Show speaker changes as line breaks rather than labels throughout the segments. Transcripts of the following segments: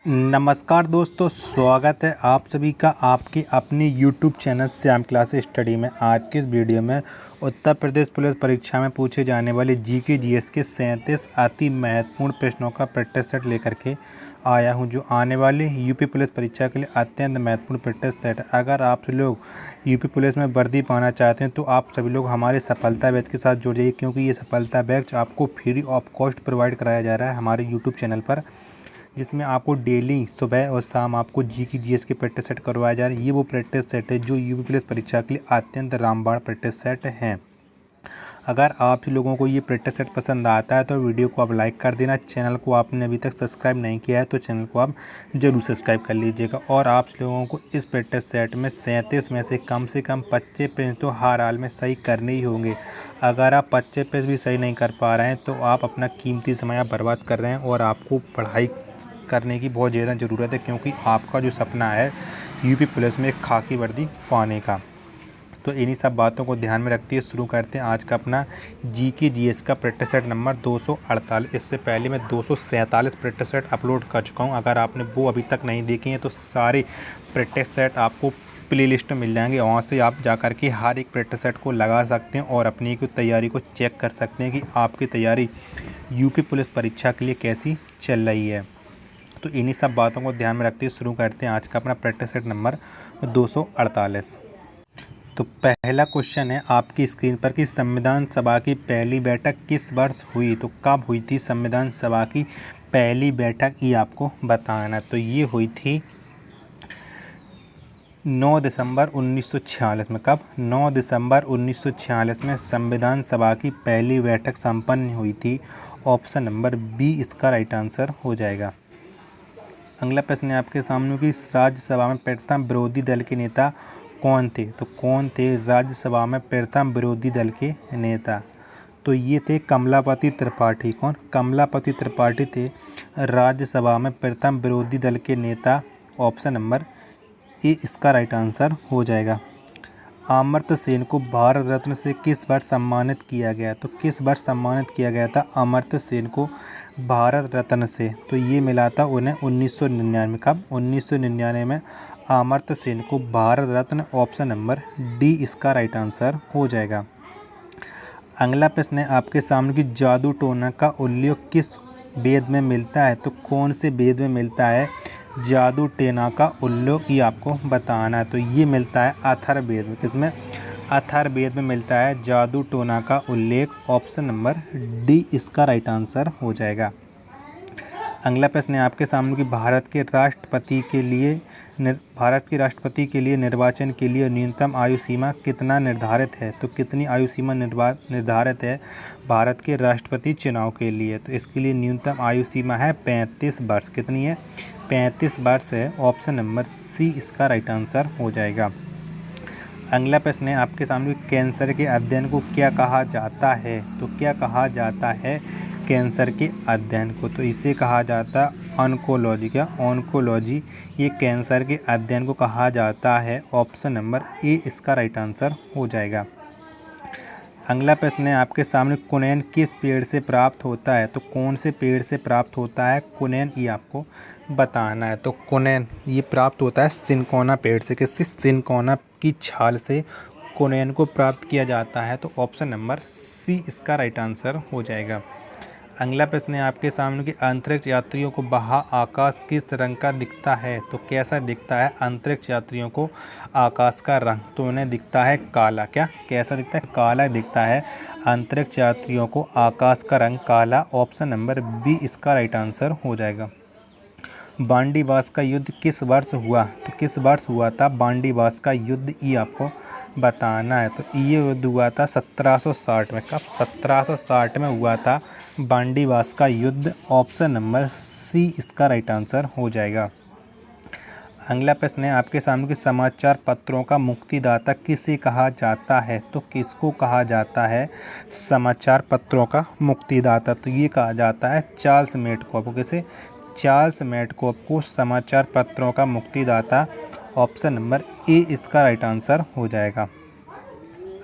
नमस्कार दोस्तों, स्वागत है आप सभी का आपके अपने YouTube channel Shyam classes study में। आज के इस वीडियो में उत्तर प्रदेश पुलिस परीक्षा में पूछे जाने वाले जीके जीएस के 37 अति महत्वपूर्ण प्रश्नों का प्रैक्टिस सेट लेकर के आया हूं, जो आने वाले यूपी पुलिस परीक्षा के लिए अत्यंत महत्वपूर्ण प्रैक्टिस सेट है। अगर आप लोग यूपी पुलिस में वर्दी पाना चाहते हैं तो आप सभी लोग हमारे सफलता बैच के साथ जुड़ जाइए, क्योंकि ये सफलता बैच आपको फ्री ऑफ कॉस्ट प्रोवाइड कराया जा रहा है हमारे यूट्यूब चैनल पर, जिसमें आपको डेली सुबह और शाम आपको जीके जीएस के प्रैक्टिस सेट करवाया जा रहा है। ये वो प्रैक्टिस सेट है जो यूपी पुलिस परीक्षा के लिए अत्यंत रामबाण प्रैक्टिस सेट हैं। अगर आप लोगों को ये प्रैक्टिस सेट पसंद आता है तो वीडियो को आप लाइक कर देना। चैनल को आपने अभी तक सब्सक्राइब नहीं किया है तो चैनल को आप ज़रूर सब्सक्राइब कर लीजिएगा। और आप लोगों को इस प्रैक्टिस सेट में 37 में से कम 25 पेज तो हर हाल में सही करने ही होंगे। अगर आप 25 पेज भी सही नहीं कर पा रहे हैं तो आप अपना कीमती समय आप बर्बाद कर रहे हैं और आपको पढ़ाई करने की बहुत ज़्यादा ज़रूरत है, क्योंकि आपका जो सपना है यूपी पुलिस में एक खाकी वर्दी पाने का। तो इन्हीं सब बातों को ध्यान में रखते हुए शुरू करते हैं आज का अपना जीके जीएस का प्रैक्टिस सेट नंबर 248। इससे पहले मैं 247 प्रैक्टिस सेट अपलोड कर चुका हूं। अगर आपने वो अभी तक नहीं देखे हैं तो सारे प्रैक्टिस सेट आपको प्लेलिस्ट में मिल जाएंगे, वहाँ से आप जा कर के हर एक प्रैक्टिस सेट को लगा सकते हैं और अपनी तैयारी को चेक कर सकते हैं कि आपकी तैयारी यूपी पुलिस परीक्षा के लिए कैसी चल रही है। तो इन्हीं सब बातों को ध्यान में रखते हुए शुरू करते हैं आज का अपना प्रैक्टिस सेट नंबर 248। तो पहला क्वेश्चन है आपकी स्क्रीन पर कि संविधान सभा की पहली बैठक किस वर्ष हुई। तो कब हुई थी संविधान सभा की पहली बैठक, ये आपको बताना। तो ये हुई थी 9 दिसंबर 1946 में। कब? 9 दिसंबर 1946 में संविधान सभा की पहली बैठक संपन्न हुई थी। ऑप्शन नंबर बी इसका राइट आंसर हो जाएगा। अगला प्रश्न है आपके सामने कि राज्यसभा में प्रथम विरोधी दल के नेता कौन थे। तो कौन थे राज्यसभा में प्रथम विरोधी दल के नेता? तो ये थे कमलापति त्रिपाठी। कौन? कमलापति त्रिपाठी थे राज्यसभा में प्रथम विरोधी दल के नेता। ऑप्शन नंबर ए इसका राइट आंसर हो जाएगा। अमर्त्य सेन को भारत रत्न से किस वर्ष सम्मानित किया गया? तो किस वर्ष सम्मानित किया गया था अमर्त्य सेन को भारत रत्न से? तो ये मिला था उन्हें 1999। कब? 1999 में अमर्त्य सेन को Bharat Ratna. Option number D इसका राइट आंसर हो जाएगा। अगला प्रश्न है आपके सामने कि जादू टोना का उल्लेख किस वेद में मिलता है? तो कौन से वेद में मिलता है जादू टोना का उल्लेख, ये आपको बताना है। तो ये मिलता है अथर्ववेद में। किसमें? अथर्ववेद में मिलता है जादू टोना का उल्लेख। ऑप्शन नंबर डी इसका राइट आंसर हो जाएगा। अगला प्रश्न है आपके सामने कि भारत के राष्ट्रपति के लिए निर्वाचन के लिए न्यूनतम आयु सीमा कितना निर्धारित है? तो कितनी आयु सीमा निर्धारित है भारत के राष्ट्रपति चुनाव के लिए? तो इसके लिए न्यूनतम आयु सीमा है 35 वर्ष। कितनी है? 35 वर्ष है। ऑप्शन नंबर सी इसका राइट आंसर हो जाएगा। अगला प्रश्न है आपके सामने कैंसर के अध्ययन को क्या कहा जाता है? तो क्या कहा जाता है कैंसर के अध्ययन को? तो इसे कहा जाता है ऑन्कोलॉजी। क्या? ऑन्कोलॉजी। ये कैंसर के अध्ययन को कहा जाता है। ऑप्शन नंबर ए इसका राइट आंसर हो जाएगा। अगला प्रश्न है आपके सामने कुनैन किस पेड़ से प्राप्त होता है? तो कौन से पेड़ से प्राप्त होता है कुनैन, ये आपको बताना है। तो कुनैन ये प्राप्त होता है सिनकोना पेड़ से। किससे? सिनकोना की छाल से कुनैन को प्राप्त किया जाता है। तो ऑप्शन नंबर सी इसका राइट आंसर हो जाएगा। अगला प्रश्न है आपके सामने कि अंतरिक्ष यात्रियों को बाहर आकाश किस रंग का दिखता है? तो कैसा दिखता है अंतरिक्ष यात्रियों को आकाश का रंग? तो उन्हें दिखता है काला। क्या? कैसा दिखता है? काला दिखता है अंतरिक्ष यात्रियों को आकाश का रंग काला। ऑप्शन नंबर बी इसका राइट आंसर हो जाएगा। बांडीवास का युद्ध किस वर्ष हुआ? तो किस वर्ष हुआ था बांडीवास का युद्ध, ये आपको बताना है। तो ये युद्ध हुआ था 1760 में। कब? 1760 में हुआ था बांडीवास का युद्ध। ऑप्शन नंबर सी इसका राइट आंसर हो जाएगा। अगला प्रश्न है आपके सामने कि समाचार पत्रों का मुक्तिदाता किसे कहा जाता है? तो किसको कहा जाता है समाचार पत्रों का मुक्तिदाता? तो ये कहा जाता है चार्ल्स मेडकॉफ। किसे? चार्ल्स मेडकॉफ को समाचार पत्रों का मुक्तिदाता। ऑप्शन नंबर ए इसका राइट आंसर हो जाएगा।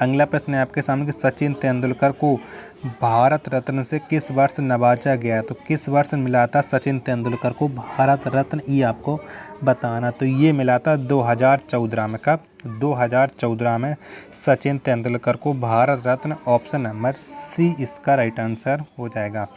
अगला प्रश्न है आपके सामने कि सचिन तेंदुलकर को भारत रत्न से किस वर्ष नवाजा गया? तो किस वर्ष मिला था सचिन तेंदुलकर को भारत रत्न, ये आपको बताना। तो ये मिला था 2014 में। कब? 2014 में सचिन तेंदुलकर को Bharat Ratna. Option number C इसका राइट आंसर हो जाएगा।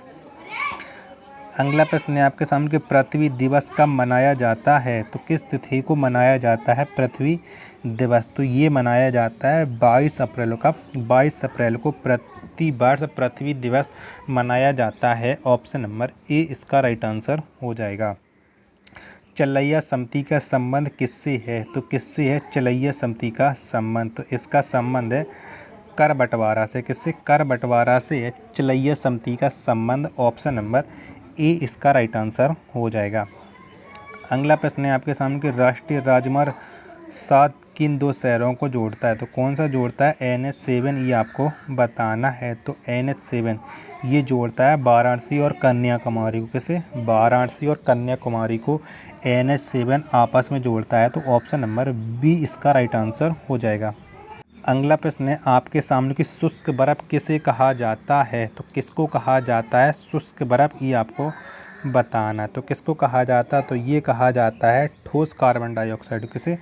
अगला प्रश्न है आपके सामने कि पृथ्वी दिवस कब मनाया जाता है? तो किस तिथि को मनाया जाता है पृथ्वी दिवस? तो ये मनाया जाता है 22 अप्रैल को। 22 अप्रैल को प्रति वर्ष पृथ्वी दिवस मनाया जाता है। ऑप्शन नंबर ए इसका राइट आंसर हो जाएगा। चलैया समिति का संबंध किससे है? तो किससे है चलैया समिति का संबंध? तो इसका संबंध है कर बंटवारा से। किससे? कर बंटवारा से है चलैया समिति का संबंध। ऑप्शन नंबर ए इसका राइट आंसर हो जाएगा। अगला प्रश्न है आपके सामने कि राष्ट्रीय राजमार्ग 7 किन दो शहरों को जोड़ता है? तो कौन सा जोड़ता है? NH7, ये आपको बताना है। तो NH7 ये जोड़ता है वाराणसी और कन्याकुमारी को। किसे? वाराणसी और कन्याकुमारी को NH7 आपस में जोड़ता है। तो ऑप्शन नंबर बी इसका राइट आंसर हो जाएगा। अगला प्रश्न है आपके सामने कि शुष्क बर्फ़ किसे कहा जाता है? तो किसको कहा जाता है शुष्क बर्फ़, ये आपको बताना है। तो किसको कहा जाता है? तो ये कहा जाता है ठोस कार्बन डाइऑक्साइड। किसे?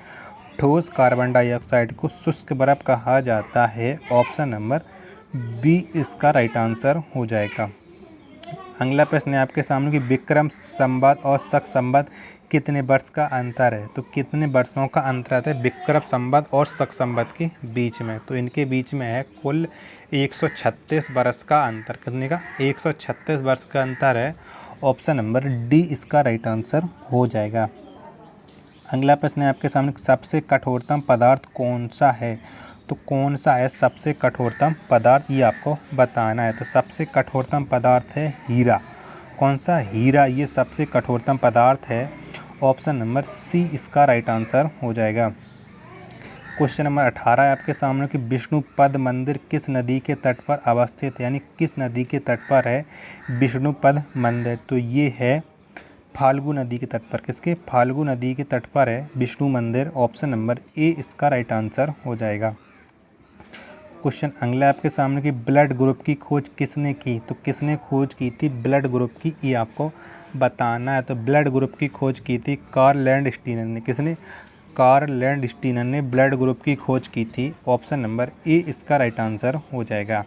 ठोस कार्बन डाइऑक्साइड को शुष्क बर्फ़ कहा जाता है। ऑप्शन नंबर बी इसका राइट आंसर हो जाएगा। अगला प्रश्न है आपके सामने कि विक्रम संवत और शक संवत कितने वर्ष का अंतर है? तो कितने वर्षों का अंतर है विक्रम संवत और शक संवत के बीच में? तो इनके बीच में है कुल 136 वर्ष का अंतर। कितने का? 136 वर्ष का अंतर है। ऑप्शन नंबर डी इसका राइट आंसर हो जाएगा। अगला प्रश्न है आपके सामने सबसे कठोरतम पदार्थ कौन सा है? तो कौन सा है सबसे कठोरतम पदार्थ, ये आपको बताना है। तो सबसे कठोरतम पदार्थ है हीरा। कौन सा? हीरा ये सबसे कठोरतम पदार्थ है। ऑप्शन नंबर सी इसका राइट आंसर हो जाएगा। क्वेश्चन नंबर 18 है आपके सामने कि विष्णुपद मंदिर किस नदी के तट पर अवस्थित है? यानी किस नदी के तट पर है विष्णुपद मंदिर? तो ये है फाल्गु नदी के तट पर। किसके? फाल्गु नदी के तट पर है विष्णु मंदिर। ऑप्शन नंबर ए इसका राइट आंसर हो जाएगा। क्वेश्चन अगला आपके सामने कि ब्लड ग्रुप की खोज किसने की? तो किसने खोज की थी ब्लड ग्रुप की, ये आपको बताना है। तो ब्लड ग्रुप की खोज की थी कार्ल लैंडस्टीनर ने। किसने? कार्ल लैंडस्टीनर ने ब्लड ग्रुप की खोज की थी। ऑप्शन नंबर ए इसका राइट आंसर हो जाएगा।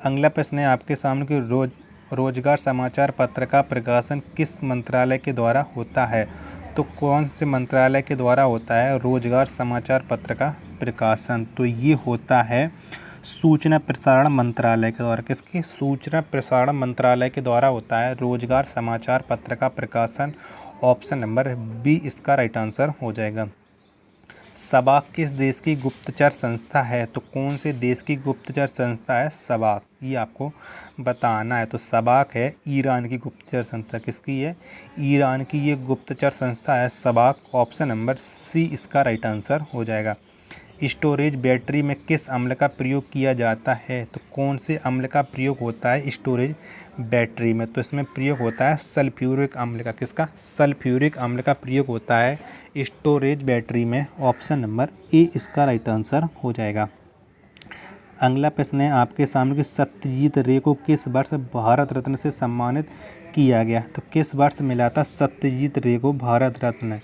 अगला प्रश्न है आपके सामने कि रोजगार समाचार पत्र का प्रकाशन किस मंत्रालय के द्वारा होता है? तो कौन से मंत्रालय के द्वारा होता है रोजगार समाचार पत्र का प्रकाशन? तो ये होता है सूचना प्रसारण मंत्रालय के द्वारा। किसके? सूचना प्रसारण मंत्रालय के द्वारा होता है रोजगार समाचार पत्र का प्रकाशन। ऑप्शन नंबर बी इसका राइट आंसर हो जाएगा। सबाक किस देश की गुप्तचर संस्था है? तो कौन से देश की गुप्तचर संस्था है सबाक, ये आपको बताना है। तो सबाक है ईरान की गुप्तचर संस्था। किसकी है? ईरान की ये गुप्तचर संस्था है सबाक। ऑप्शन नंबर सी इसका राइट आंसर हो जाएगा। स्टोरेज बैटरी में किस अम्ल का प्रयोग किया जाता है? तो कौन से अम्ल का प्रयोग होता है स्टोरेज बैटरी में? तो इसमें प्रयोग होता है सल्फ्यूरिक अम्ल का। किसका? सल्फ्यूरिक अम्ल का प्रयोग होता है स्टोरेज बैटरी में। ऑप्शन नंबर ए इसका राइट आंसर हो जाएगा। अगला प्रश्न है आपके सामने कि सत्यजीत रे को किस वर्ष भारत रत्न से सम्मानित किया गया? तो किस वर्ष मिला था सत्यजीत रे को भारत रत्न?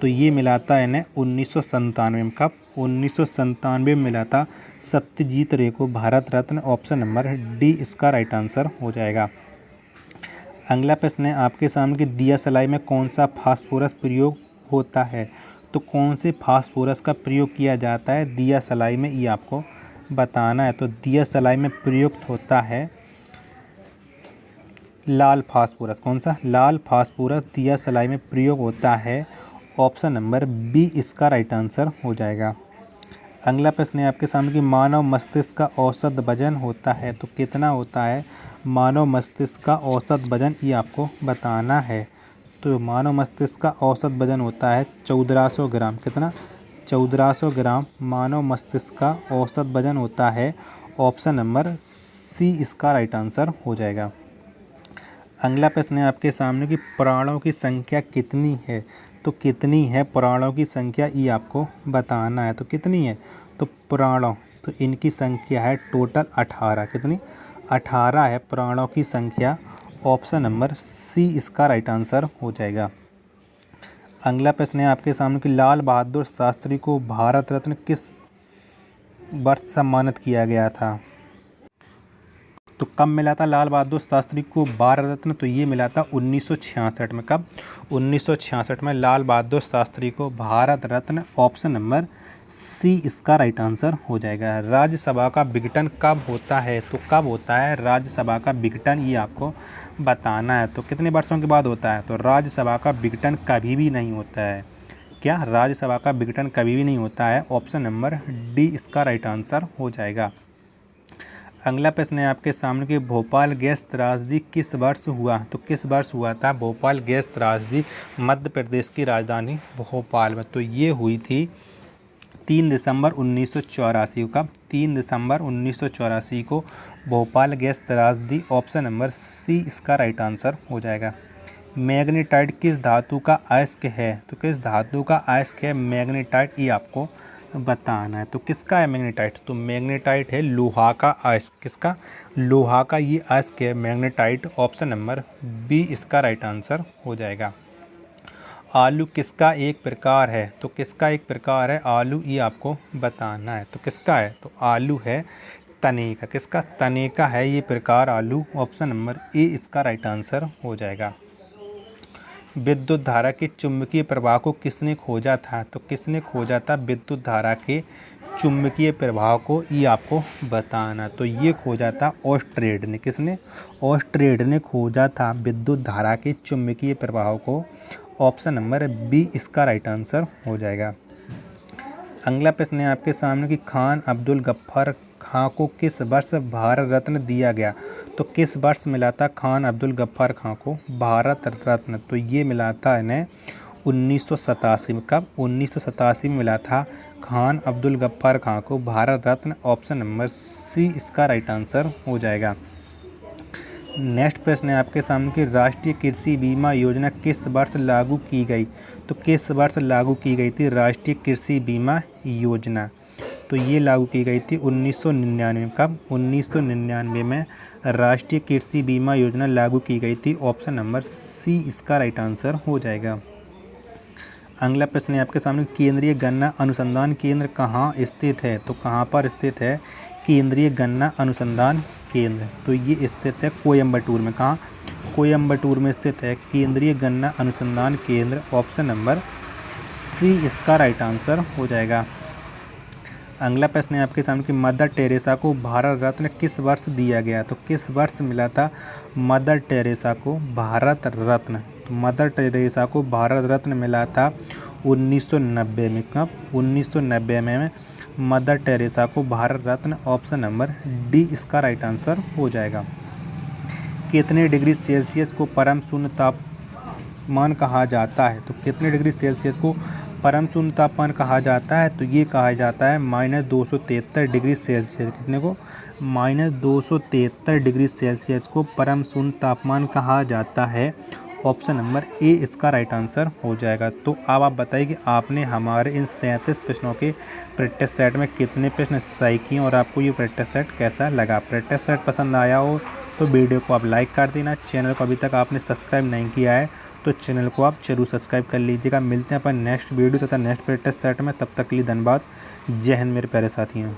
तो ये मिला था इन्हें 1997 में। कब? 1997 में मिला था सत्यजीत रे को Bharat Ratna. Option number D इसका राइट आंसर हो जाएगा। अगला प्रश्न है आपके सामने कि दिया सलाई में कौन सा फास्फोरस प्रयोग होता है? तो कौन से फास्फोरस का प्रयोग किया जाता है दिया सलाई में, ये आपको बताना है। तो दिया सलाई में प्रयुक्त होता है लाल फास्फोरस। कौन सा? लाल फास्फोरस दिया सलाई में प्रयोग होता है। ऑप्शन नंबर बी इसका राइट आंसर हो जाएगा। अगला प्रश्न है आपके सामने कि मानव मस्तिष्क का औसत वजन होता है। तो कितना होता है मानव मस्तिष्क का औसत वजन, ये आपको बताना है। तो मानव मस्तिष्क का औसत वजन होता है 1400 ग्राम। कितना? 1400 ग्राम मानव मस्तिष्क का औसत वजन होता है। ऑप्शन नंबर सी इसका राइट आंसर हो जाएगा। अगला प्रश्न है आपके सामने कि प्राणों की संख्या कितनी है? तो कितनी है प्राणों की संख्या, ये आपको बताना है। तो कितनी है? तो प्राणों तो इनकी संख्या है टोटल 18। कितनी? 18 है प्राणों की संख्या। ऑप्शन नंबर सी इसका राइट आंसर हो जाएगा। अगला प्रश्न है आपके सामने कि लाल बहादुर शास्त्री को भारत रत्न किस वर्ष सम्मानित किया गया था? तो कब मिला था लाल बहादुर शास्त्री को भारत रत्न? तो ये मिला था 1966 में। कब? 1966 में लाल बहादुर शास्त्री को Bharat Ratna. Option number C इसका राइट आंसर हो जाएगा। राज्यसभा का विघटन कब होता है? तो कब होता है राज्यसभा का विघटन, ये आपको बताना है। तो कितने वर्षों के बाद होता है? तो राज्यसभा का विघटन कभी भी नहीं होता है। क्या? राज्यसभा का विघटन कभी भी नहीं होता है। ऑप्शन नंबर डी इसका राइट आंसर हो जाएगा। अगला प्रश्न है आपके सामने कि भोपाल गैस त्रासदी किस वर्ष हुआ? तो किस वर्ष हुआ था भोपाल गैस त्रासदी मध्य प्रदेश की राजधानी भोपाल में? तो ये हुई थी 3 दिसंबर 1984 को। 3 दिसंबर 1984 को भोपाल गैस त्रासदी। ऑप्शन नंबर सी इसका राइट आंसर हो जाएगा। मैग्नेटाइट किस धातु का अयस्क है? तो किस धातु का अयस्क है मैग्नेटाइट, ये आपको बताना है। तो किसका है मैग्नेटाइट? तो मैग्नेटाइट है लोहा का अयस्क। किसका? लोहा का ये अयस्क है मैग्नेटाइट। ऑप्शन नंबर बी इसका राइट आंसर हो जाएगा। आलू किसका एक प्रकार है? तो किसका एक प्रकार है आलू, ये आपको बताना है। तो किसका है? तो आलू है तने का। किसका? तने का है ये प्रकार आलू। ऑप्शन नंबर ए इसका राइट आंसर हो जाएगा। विद्युत धारा के चुंबकीय प्रवाह को किसने खोजा था? तो किसने खोजा था विद्युत धारा के चुंबकीय प्रवाह को, ये आपको बताना। तो ये खोजा था ऑस्ट्रेड ने। किसने? ऑस्ट्रेड ने खोजा था विद्युत धारा के चुंबकीय प्रवाह को। ऑप्शन नंबर बी इसका राइट आंसर हो जाएगा। अगला प्रश्न है आपके सामने कि खान अब्दुल गफ्फार खां को किस वर्ष भारत रत्न दिया गया? तो किस वर्ष मिला था खान अब्दुल गफ्फार खां को भारत रत्न? तो ये मिला था इन्हें 1987 में। कब? 1987 में मिला था खान अब्दुल गफ्फार खां को Bharat Ratna. Option number C इसका राइट आंसर हो जाएगा। नेक्स्ट प्रश्न है आपके सामने कि राष्ट्रीय कृषि बीमा योजना किस वर्ष लागू की गई? तो किस वर्ष लागू की गई थी राष्ट्रीय कृषि बीमा योजना? तो ये लागू की गई थी 1999। कब? 1999 में राष्ट्रीय कृषि बीमा योजना लागू की गई थी। ऑप्शन नंबर सी इसका राइट आंसर हो जाएगा। अगला प्रश्न है आपके सामने केंद्रीय गन्ना अनुसंधान केंद्र कहाँ स्थित है? तो कहाँ पर स्थित है केंद्रीय गन्ना अनुसंधान केंद्र? तो ये स्थित है कोयम्बटूर में। कहाँ? कोयम्बटूर में स्थित है केंद्रीय गन्ना अनुसंधान केंद्र। ऑप्शन नंबर सी इसका राइट आंसर हो जाएगा। अगला प्रश्न है आपके सामने कि मदर टेरेसा को भारत रत्न किस वर्ष दिया गया? तो किस वर्ष मिला था मदर टेरेसा को भारत रत्न? तो मदर टेरेसा को भारत रत्न मिला था 1990 में। कब? 1990 में मदर टेरेसा को Bharat Ratna. Option number D इसका राइट आंसर हो जाएगा। कितने डिग्री सेल्सियस को परम शून्य तापमान कहा जाता है? तो कितने डिग्री सेल्सियस को परम शून्य तापमान कहा जाता है? तो ये कहा जाता है -273 डिग्री सेल्सियस। कितने को? -273 डिग्री सेल्सियस को परम शून्य तापमान कहा जाता है। ऑप्शन नंबर ए इसका राइट आंसर हो जाएगा। तो अब आप बताइए कि आपने हमारे इन 37 प्रश्नों के प्रैक्टिस सेट में कितने प्रश्न सही किए और आपको ये प्रैक्टिस सेट कैसा लगा। प्रैक्टिस सेट पसंद आया हो तो वीडियो को आप लाइक कर देना। चैनल को अभी तक आपने सब्सक्राइब नहीं किया है तो चैनल को आप जरूर सब्सक्राइब कर लीजिएगा। मिलते हैं अपन नेक्स्ट वीडियो तथा नेक्स्ट प्रैक्टिस सेट में। तब तक के लिए धन्यवाद। जय हिंद मेरे प्यारे साथियों।